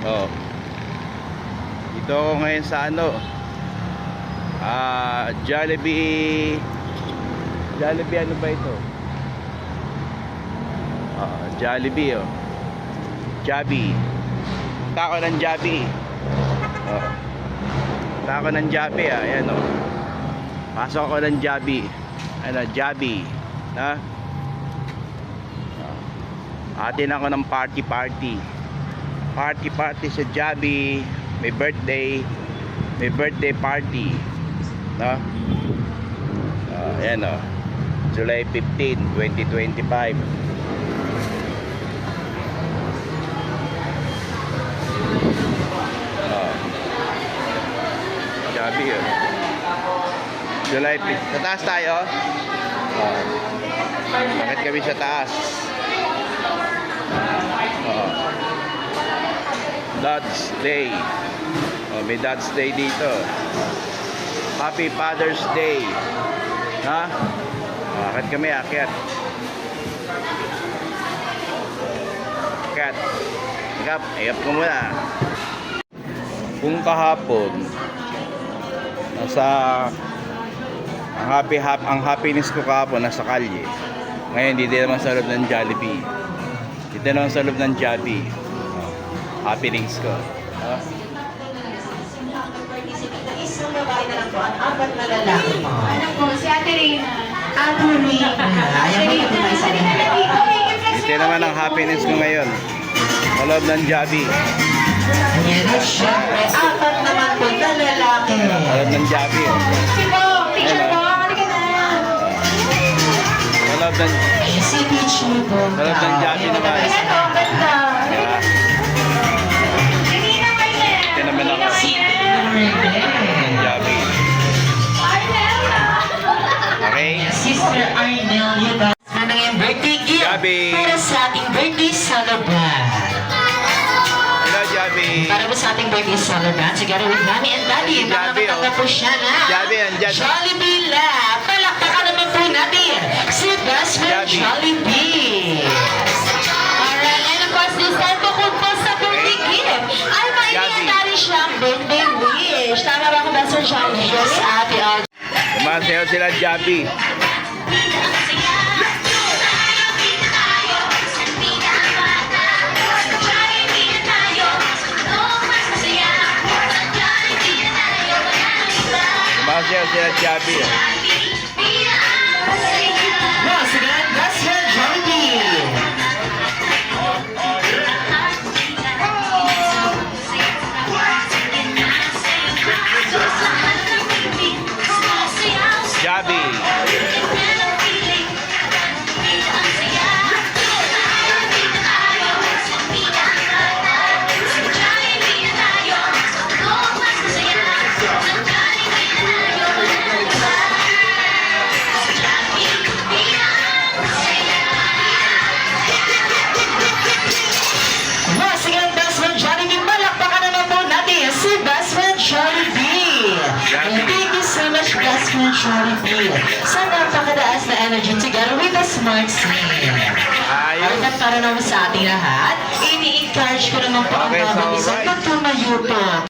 Oh. Dito ako ngayon sa ano, Jollibee. Jollibee ano ba ito? Jollibee oh. Jollibee. Tako ng Jollibee. Oh. Tako ng Jollibee ayan oh. Pasok ako ng Jollibee. Ano, Jollibee. Ha? Atin ako ng party sa Jollibee. May birthday party, no? Ayan o, July 15, 2025. Jollibee o, July 15. Sa taas tayo. Bakit kami sa taas? Dad's Day. May Dad's Day dito. Happy Father's Day. Ha? Bakit kami akyat? Akyat. Ayap ko muna. Kung kahapon nasa ang happiness ko kahapon nasa kalye. Ngayon dito naman sa loob ng Jollibee. Dito naman sa loob ng Jollibee. Happenings ko. Isang babae na lang po at 4 na lalaki mo. Ano po, si Ate Reyna. Ate Reyna. Ayaw mo ito may sarili. Ito naman ang happiness ko ngayon. Sa loob ng Jollibee. Ayan at syempre, 4 naman po na lalaki. Sa loob ng Jollibee. Sipo, picture po. Halika na. Sa loob ng... Ayan si Peach mo po. Sa loob ng Jollibee naman. Ayan po, ganda. Yeah. Reyna kayo na. Ito naman ako. Ng Jollibee. Okay? Sister Arnel, you guys. Ano yung birthday gift? Jollibee. Para sa ating birthday celebrant. Hello, Jollibee. Para po sa ating birthday celebrant, together with Mommy and Daddy, Jollibee, makakatanda po siya na Jollibee, andyan. Jollibee Lab. Palakpakan naman po natin si Best Friend Jollibee. Jollibee. Alright, and of course, this time po kung po sa birthday gift, ay mainihandari siyang birthday wish. Tama ba kung Best Friend Jollibee? Yes, Ate Audrey. Kumasayaw sila Jollibee. Kumasayaw sila Jollibee. Once again, Best Friend Jollibee. Jollibee. Once again, Best Friend Jollibee. Palakpakan naman po natin si Best Friend Jollibee. And thank you so much, Best Friend Jollibee. Sa napakadaas na energy together with the Smart Sing. Ayos. At para naman sa ating lahat, ini-encourage ko naman po ang Okay, so bawat isa alright. na tumayo po.